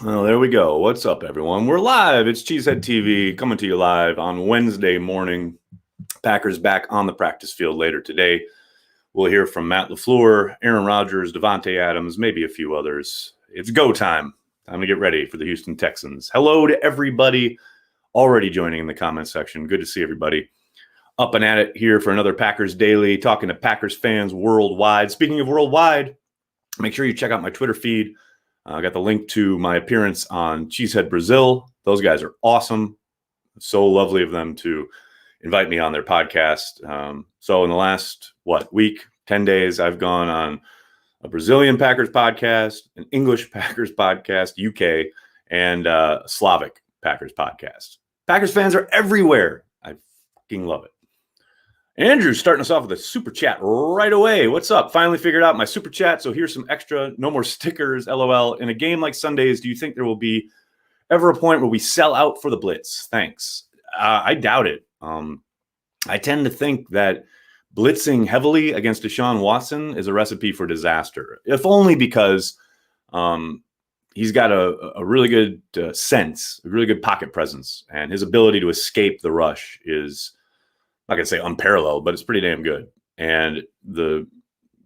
Well, there we go. What's up, everyone? We're live. It's Cheesehead TV coming to you live on Wednesday morning. Packers back on the practice field later today. We'll hear from Matt LaFleur, Aaron Rodgers, Devontae Adams, maybe a few others. It's go time. Time to get ready for the Houston Texans. Hello to everybody already joining in the comment section. Good to see everybody. Up and at it here for another Packers Daily, talking to Packers fans worldwide. Speaking of worldwide, make sure you check out my Twitter feed. I got the link to my appearance on Cheesehead Brazil. Those guys are awesome. So lovely of them to invite me on their podcast. So in the last, week, 10 days, I've gone on a Brazilian Packers podcast, an English Packers podcast, UK, and a Slavic Packers podcast. Packers fans are everywhere. I fucking love it. Andrew's starting us off with a super chat right away. What's up? Finally figured out my super chat. So here's some extra, no more stickers, LOL. In a game like Sundays, do you think there will be ever a point where we sell out for the blitz? Thanks. I doubt it. I tend to think that blitzing heavily against Deshaun Watson is a recipe for disaster, if only because he's got a really good sense, a really good pocket presence, and his ability to escape the rush is, I'm not going to say unparalleled, but it's pretty damn good. And the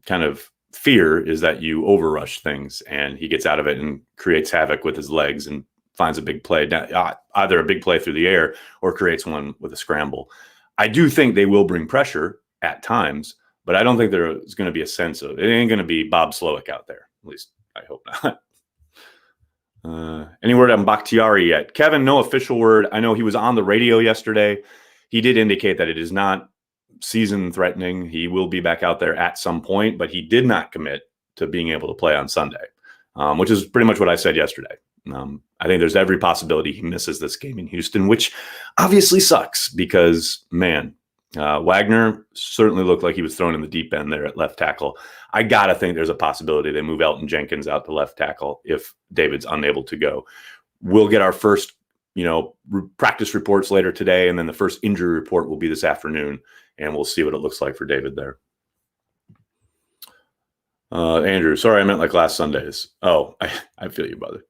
kind of fear is that you overrush things and he gets out of it and creates havoc with his legs and finds a big play, either a big play through the air or creates one with a scramble. I do think they will bring pressure at times, but I don't think there's going to be a sense of it. Ain't going to be Bob Slowick out there. At least I hope not. Any word on Bakhtiari yet? Kevin, no official word. I know he was on the radio yesterday. He did indicate that it is not season threatening. He will be back out there at some point, but he did not commit to being able to play on Sunday, which is pretty much what I said yesterday. I think there's every possibility he misses this game in Houston, which obviously sucks because, man, Wagner certainly looked like he was thrown in the deep end there at left tackle. I got to think there's a possibility they move Elton Jenkins out to left tackle if David's unable to go. We'll get our first practice reports later today, and then the first injury report will be this afternoon, and we'll see what it looks like for David there. Andrew, sorry, I meant like last Sundays. Oh, I feel you, brother.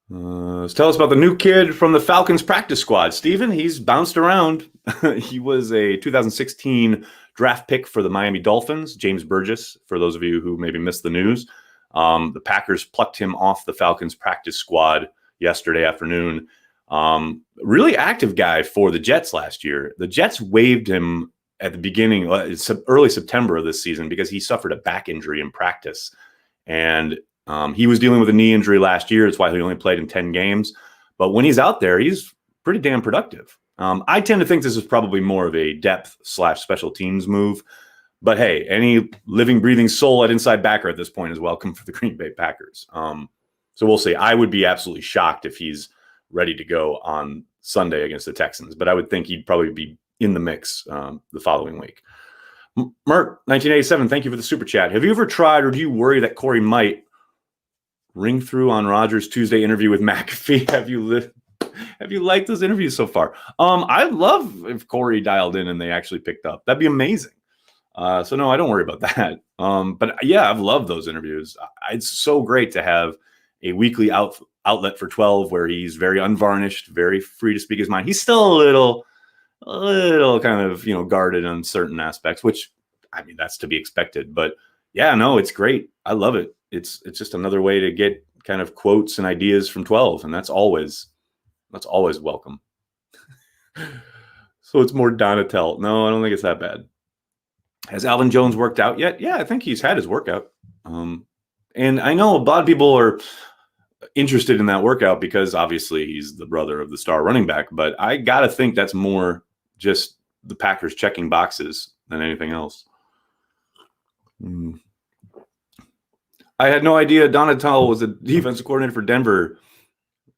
Tell us about the new kid from the Falcons practice squad. Steven, he's bounced around. He was a 2016 draft pick for the Miami Dolphins, James Burgess, for those of you who maybe missed the news. The Packers plucked him off the Falcons practice squad yesterday afternoon. Really active guy for the Jets last year. The Jets waived him at the beginning, early September of this season, because he suffered a back injury in practice. And he was dealing with a knee injury last year. That's why he only played in 10 games. But when he's out there, he's pretty damn productive. I tend to think this is probably more of a depth/special teams move. But hey, any living, breathing soul at inside backer at this point is welcome for the Green Bay Packers. So we'll see. I would be absolutely shocked if he's ready to go on Sunday against the Texans, but I would think he'd probably be in the mix the following week. Merck, 1987, thank you for the super chat. Have you ever tried, or do you worry that Corey might ring through on Rodgers' Tuesday interview with McAfee? Have you liked those interviews so far? I'd love if Corey dialed in and they actually picked up. That'd be amazing. So no, I don't worry about that. But yeah, I've loved those interviews. It's so great to have a weekly outlet for 12 where he's very unvarnished, very free to speak his mind. He's still a little kind of, guarded on certain aspects, which, I mean, that's to be expected. But yeah, no, it's great. I love it. It's just another way to get kind of quotes and ideas from 12, and that's always welcome. So it's more Donatel. No, I don't think it's that bad. Has Alvin Jones worked out yet? Yeah, I think he's had his workout. And I know a lot of people are interested in that workout because obviously he's the brother of the star running back, but I got to think that's more just the Packers checking boxes than anything else. I had no idea Donatel was a defensive coordinator for Denver.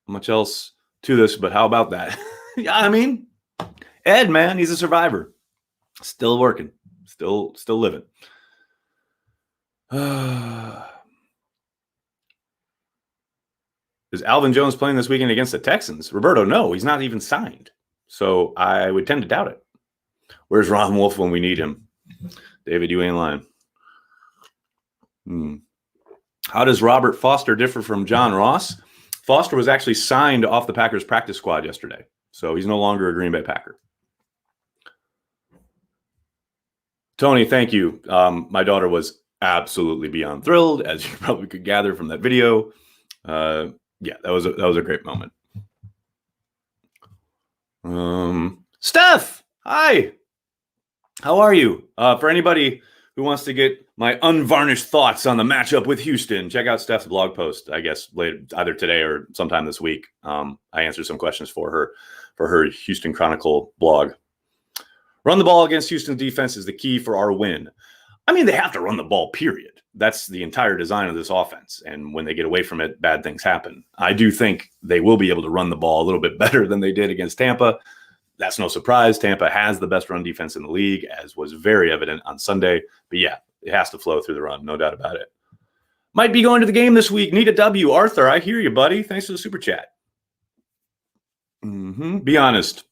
Much else to this, but how about that? Yeah, I mean, Ed, man, he's a survivor. Still working. Still living. Is Alvin Jones playing this weekend against the Texans? Roberto, no, he's not even signed. So I would tend to doubt it. Where's Ron Wolf when we need him? David, you ain't lying. How does Robert Foster differ from John Ross? Foster was actually signed off the Packers practice squad yesterday, so he's no longer a Green Bay Packer. Tony, thank you. My daughter was absolutely beyond thrilled, as you probably could gather from that video. Yeah, that was a great moment. Steph, hi. How are you? For anybody who wants to get my unvarnished thoughts on the matchup with Houston, check out Steph's blog post, I guess, later, either today or sometime this week. I answered some questions for her Houston Chronicle blog. Run the ball against Houston's defense is the key for our win. I mean, they have to run the ball, period. That's the entire design of this offense. And when they get away from it, bad things happen. I do think they will be able to run the ball a little bit better than they did against Tampa. That's no surprise. Tampa has the best run defense in the league, as was very evident on Sunday. But yeah, it has to flow through the run, no doubt about it. Might be going to the game this week. Need a W. Arthur, I hear you, buddy. Thanks for the super chat. Be honest.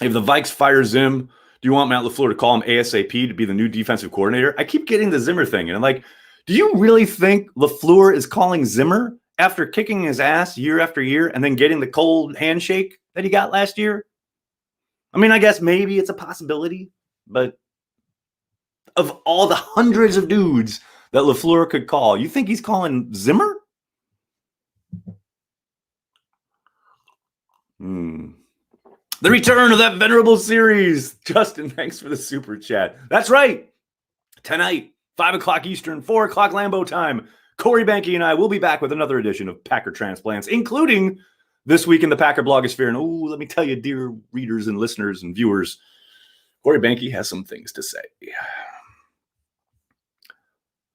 If the Vikes fire Zim, do you want Matt LaFleur to call him ASAP to be the new defensive coordinator? I keep getting the Zimmer thing, and I'm like, do you really think LaFleur is calling Zimmer after kicking his ass year after year and then getting the cold handshake that he got last year? I mean, I guess maybe it's a possibility, but of all the hundreds of dudes that LaFleur could call, you think he's calling Zimmer? The return of that venerable series. Justin, thanks for the super chat. That's right. Tonight, 5 o'clock Eastern, 4 o'clock Lambeau time, Corey Banke and I will be back with another edition of Packer Transplants, including This Week in the Packer Blogosphere. And let me tell you, dear readers and listeners and viewers, Corey Banke has some things to say.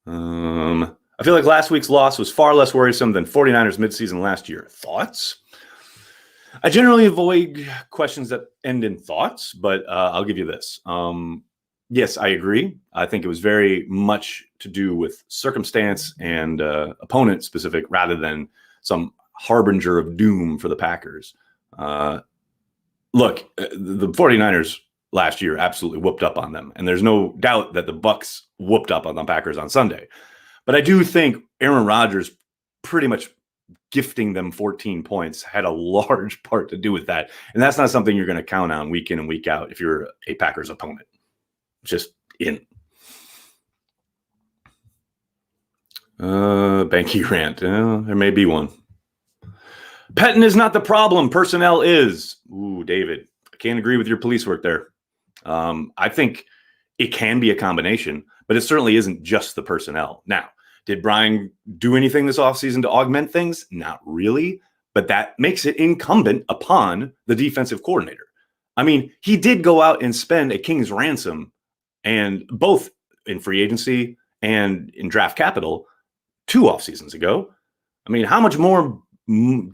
I feel like last week's loss was far less worrisome than 49ers midseason last year. Thoughts? I generally avoid questions that end in thoughts, but I'll give you this. Yes, I agree. I think it was very much to do with circumstance and opponent specific rather than some harbinger of doom for the Packers. Look, the 49ers last year absolutely whooped up on them, and there's no doubt that the Bucs whooped up on the Packers on Sunday. But I do think Aaron Rodgers pretty much gifting them 14 points had a large part to do with that. And that's not something you're going to count on week in and week out if you're a Packers opponent. Just in. Banky rant. There may be one. Pettin is not the problem. Personnel is. Ooh, David. I can't agree with your police work there. I think it can be a combination, but it certainly isn't just the personnel. Now, did Brian do anything this offseason to augment things? Not really, but that makes it incumbent upon the defensive coordinator. I mean, he did go out and spend a king's ransom, and both in free agency and in draft capital 2 off seasons ago. I mean, how much more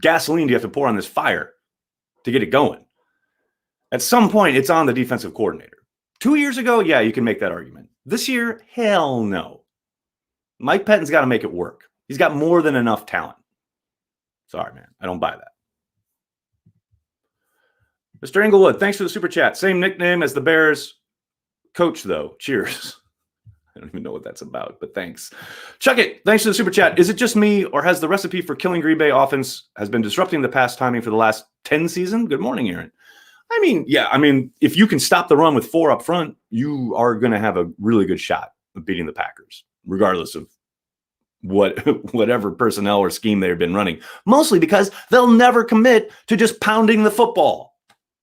gasoline do you have to pour on this fire to get it going? At some point, it's on the defensive coordinator. 2 years ago, yeah, you can make that argument. This year, hell no. Mike Pettin's got to make it work. He's got more than enough talent. Sorry, man. I don't buy that. Mr. Englewood, thanks for the super chat. Same nickname as the Bears coach, though. Cheers. I don't even know what that's about, but thanks. Chuck it. Thanks for the super chat. Is it just me, or has the recipe for killing Green Bay offense has been disrupting the pass timing for the last 10 season? Good morning, Aaron. I mean, yeah. I mean, if you can stop the run with 4 up front, you are going to have a really good shot of beating the Packers, regardless of whatever personnel or scheme they've been running, mostly because they'll never commit to just pounding the football.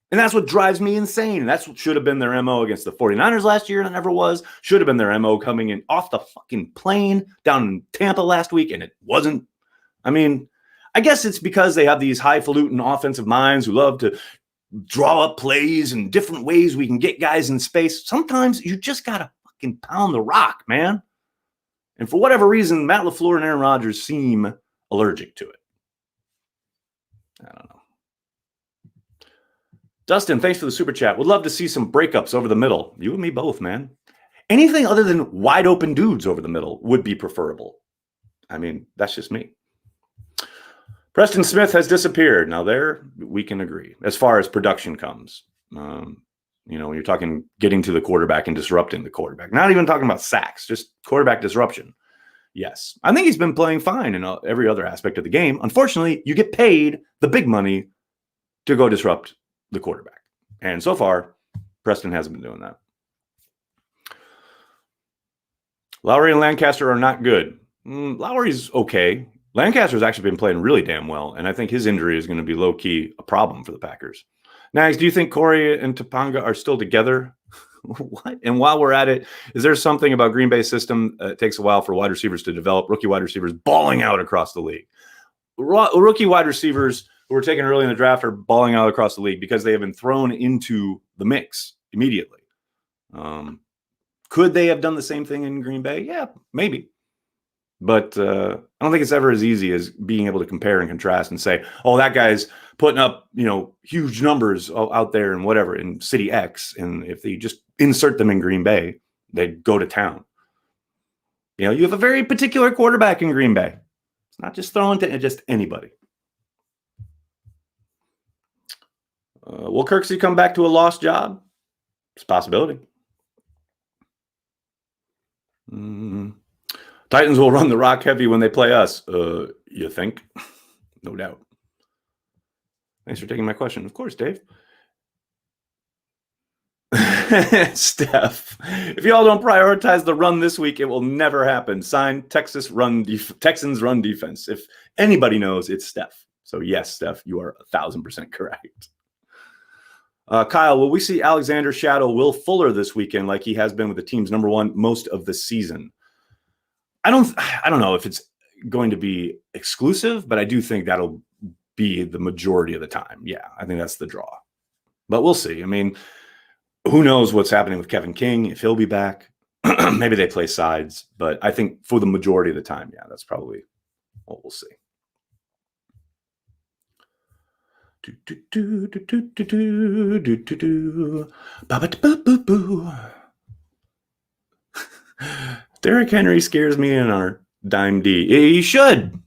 And that's what drives me insane. That's what should have been their MO against the 49ers last year, and it never was. Should have been their MO coming in off the fucking plane down in Tampa last week, and it wasn't. I mean, I guess it's because they have these highfalutin offensive minds who love to draw up plays and different ways we can get guys in space. Sometimes you just got to fucking pound the rock, man. And for whatever reason, Matt LaFleur and Aaron Rodgers seem allergic to it. I don't know. Dustin, thanks for the super chat. Would love to see some breakups over the middle. You and me both, man. Anything other than wide open dudes over the middle would be preferable. I mean, that's just me. Preston Smith has disappeared. Now there, we can agree. As far as production comes, when you're talking getting to the quarterback and disrupting the quarterback, not even talking about sacks, just quarterback disruption. Yes. I think he's been playing fine in every other aspect of the game. Unfortunately, you get paid the big money to go disrupt the quarterback. And so far, Preston hasn't been doing that. Lowry and Lancaster are not good. Lowry's okay. Lancaster's actually been playing really damn well, and I think his injury is going to be low-key a problem for the Packers. Nags, do you think Corey and Topanga are still together? What? And while we're at it, is there something about Green Bay's system it takes a while for wide receivers to develop? Rookie wide receivers balling out across the league. Rookie wide receivers who were taken early in the draft are balling out across the league because they have been thrown into the mix immediately. Could they have done the same thing in Green Bay? Yeah, maybe. But I don't think it's ever as easy as being able to compare and contrast and say, oh, that guy's putting up, huge numbers out there and whatever in City X. And if they just insert them in Green Bay, they'd go to town. You have a very particular quarterback in Green Bay. It's not just throwing to just anybody. Will Kirksey come back to a lost job? It's a possibility. Titans will run the rock heavy when they play us. You think? No doubt. Thanks for taking my question. Of course, Dave. Steph, if y'all don't prioritize the run this week, it will never happen. Signed, Texans run defense. If anybody knows, it's Steph. So yes, Steph, you are 1,000% correct. Kyle, will we see Alexander shadow Will Fuller this weekend like he has been with the team's number one most of the season? I don't know if it's going to be exclusive, but I do think that'll be the majority of the time. Yeah, I think that's the draw. But we'll see. I mean, who knows what's happening with Kevin King, if he'll be back. Maybe they play sides. But I think for the majority of the time, yeah, that's probably what we'll see. Derrick Henry scares me in our dime D. He should.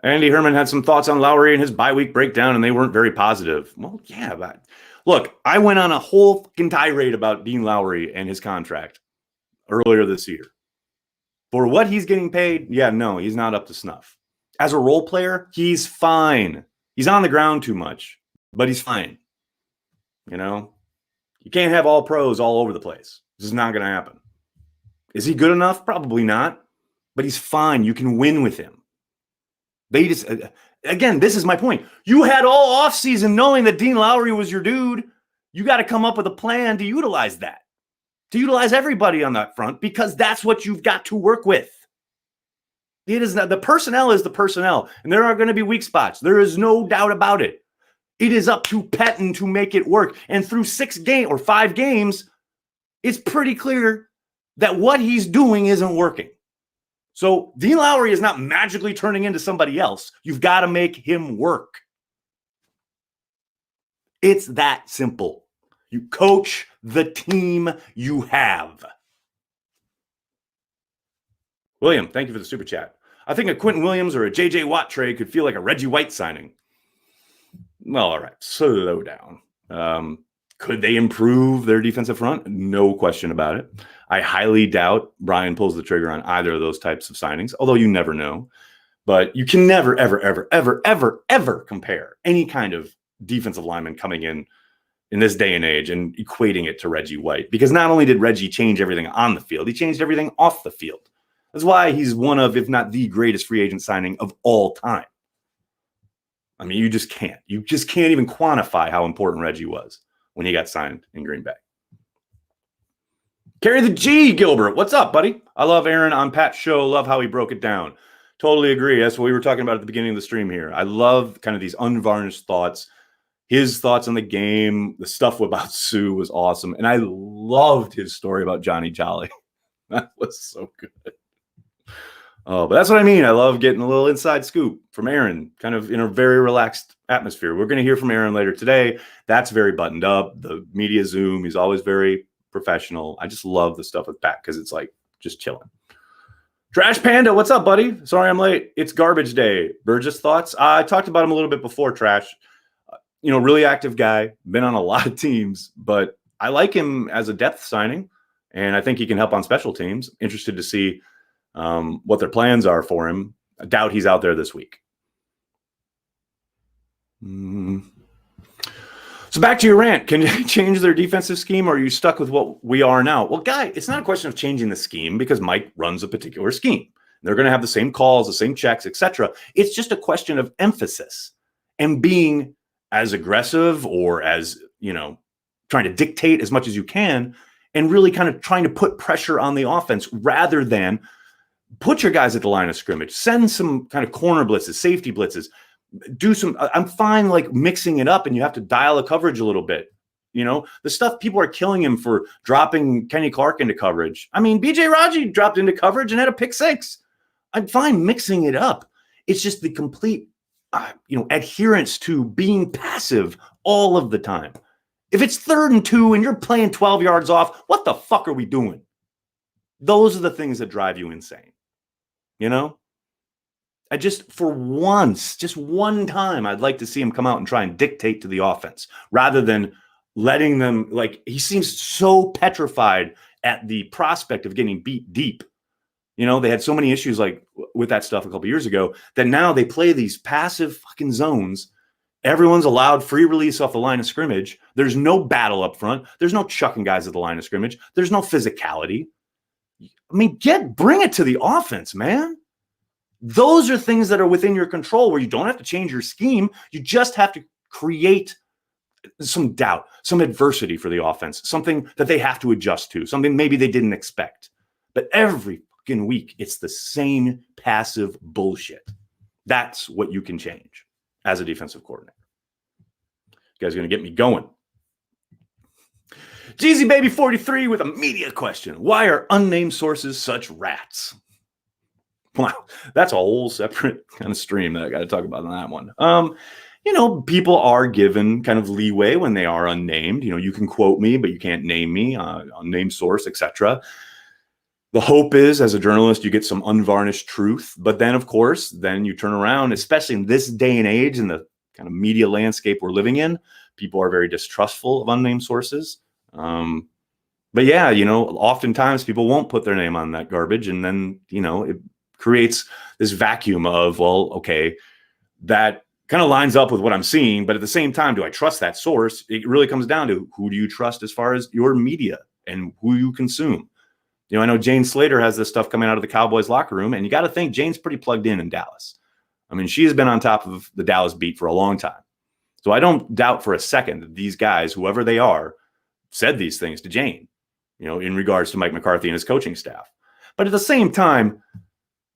Andy Herman had some thoughts on Lowry and his bye week breakdown, and they weren't very positive. Well, yeah, but look, I went on a whole fucking tirade about Dean Lowry and his contract earlier this year. For what he's getting paid, yeah, no, he's not up to snuff. As a role player, he's fine. He's on the ground too much, but he's fine. You can't have all pros all over the place. This is not going to happen. Is he good enough? Probably not, but he's fine. You can win with him. They just, again, this is my point. You had all offseason knowing that Dean Lowry was your dude. You got to come up with a plan to utilize that, to utilize everybody on that front, because that's what you've got to work with. It is not, the personnel is the personnel, and there are going to be weak spots. There is no doubt about it. It is up to Pettine to make it work. And through 5 games, it's pretty clear that what he's doing isn't working. So Dean Lowry is not magically turning into somebody else. You've got to make him work. It's that simple. You coach the team you have. William, thank you for the super chat. I think a Quentin Williams or a J.J. Watt trade could feel like a Reggie White signing. Well, all right, slow down. Could they improve their defensive front? No question about it. I highly doubt Brian pulls the trigger on either of those types of signings, although you never know. But you can never, ever, ever, ever, ever, ever compare any kind of defensive lineman coming in this day and age and equating it to Reggie White. Because not only did Reggie change everything on the field, he changed everything off the field. That's why he's one of, if not the greatest free agent signing of all time. I mean, you just can't. You just can't even quantify how important Reggie was when he got signed in Green Bay. Carry the G, Gilbert. What's up, buddy? I love Aaron on Pat's show. Love how he broke it down. Totally agree. That's what we were talking about at the beginning of the stream here. I love kind of these unvarnished thoughts. His thoughts on the game, the stuff about Sue was awesome. And I loved his story about Johnny Jolly. That was so good. Oh, but that's what I mean. I love getting a little inside scoop from Aaron, kind of in a very relaxed atmosphere. We're going to hear from Aaron later today. That's very buttoned up. The media Zoom, he's always very professional. I just love the stuff with Pat because it's like just chilling. Trash Panda, what's up, buddy? Sorry I'm late. It's garbage day. Burgess thoughts? I talked about him a little bit before, Trash. Really active guy. Been on a lot of teams, but I like him as a depth signing. And I think he can help on special teams. Interested to see what their plans are for him. I doubt he's out there this week. So back to your rant. Can you change their defensive scheme, or are you stuck with what we are now? Well, Guy, it's not a question of changing the scheme because Mike runs a particular scheme. They're going to have the same calls, the same checks, etc. It's just a question of emphasis and being as aggressive or as, trying to dictate as much as you can and really kind of trying to put pressure on the offense rather than put your guys at the line of scrimmage, send some kind of corner blitzes, safety blitzes, I'm fine like mixing it up and you have to dial the coverage a little bit. The stuff people are killing him for dropping Kenny Clark into coverage. I mean, BJ Raji dropped into coverage and had a pick 6. I'm fine mixing it up. It's just the complete, adherence to being passive all of the time. If it's 3rd and 2 and you're playing 12 yards off, what the fuck are we doing? Those are the things that drive you insane. I just, for once, just one time, I'd like to see him come out and try and dictate to the offense rather than letting them, he seems so petrified at the prospect of getting beat deep. They had so many issues with that stuff a couple years ago that now they play these passive fucking zones. Everyone's allowed free release off the line of scrimmage. There's no battle up front. There's no chucking guys at the line of scrimmage. There's no physicality. I mean, bring it to the offense, man. Those are things that are within your control where you don't have to change your scheme. You just have to create some doubt, some adversity for the offense, something that they have to adjust to, something maybe they didn't expect. But every fucking week, it's the same passive bullshit. That's what you can change as a defensive coordinator. You guys are going to get me going. Jeezy Baby 43 with a media question. Why are unnamed sources such rats? Wow, that's a whole separate kind of stream that I got to talk about on that one. People are given kind of leeway when they are unnamed. You can quote me, but you can't name me, unnamed source, etc. The hope is, as a journalist, you get some unvarnished truth. But then, of course, you turn around, especially in this day and age in the kind of media landscape we're living in, people are very distrustful of unnamed sources. But yeah, oftentimes people won't put their name on that garbage. And then, it creates this vacuum of, well, okay, that kind of lines up with what I'm seeing. But at the same time, do I trust that source? It really comes down to who do you trust as far as your media and who you consume. I know Jane Slater has this stuff coming out of the Cowboys locker room, and you got to think Jane's pretty plugged in Dallas. I mean, she has been on top of the Dallas beat for a long time. So I don't doubt for a second that these guys, whoever they are, said these things to Jane, in regards to Mike McCarthy and his coaching staff. But at the same time,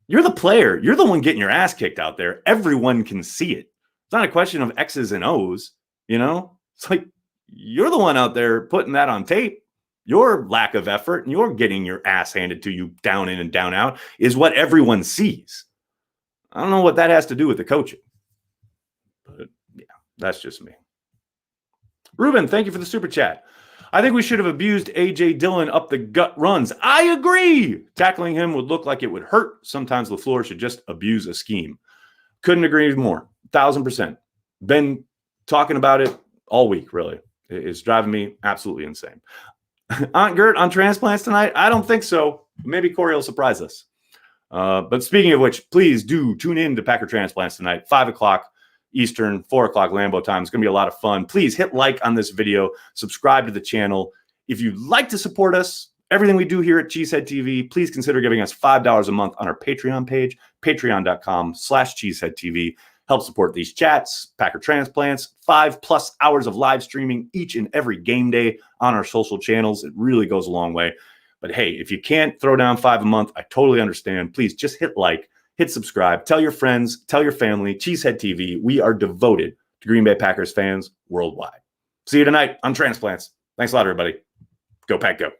you're the player. You're the one getting your ass kicked out there. Everyone can see it. It's not a question of X's and O's, It's like you're the one out there putting that on tape. Your lack of effort and your getting your ass handed to you down in and down out is what everyone sees. I don't know what that has to do with the coaching. But yeah, that's just me. Ruben, thank you for the super chat. I think we should have abused A.J. Dillon up the gut runs. I agree. Tackling him would look like it would hurt. Sometimes LaFleur should just abuse a scheme. Couldn't agree more. 1,000%. Been talking about it all week, really. It's driving me absolutely insane. Aunt Gert on transplants tonight? I don't think so. Maybe Corey will surprise us. But speaking of which, please do tune in to Packer Transplants tonight, 5 o'clock Eastern, 4 o'clock Lambeau time. It's going to be a lot of fun. Please hit like on this video, subscribe to the channel. If you'd like to support us, everything we do here at Cheesehead TV, please consider giving us $5 a month on our Patreon page, patreon.com/CheeseheadTV. Help support these chats, Packer Transplants, 5+ hours of live streaming each and every game day on our social channels. It really goes a long way. But hey, if you can't throw down $5 a month, I totally understand. Please just hit like, hit subscribe, tell your friends, tell your family. Cheesehead TV, we are devoted to Green Bay Packers fans worldwide. See you tonight on Transplants. Thanks a lot, everybody. Go Pack, go.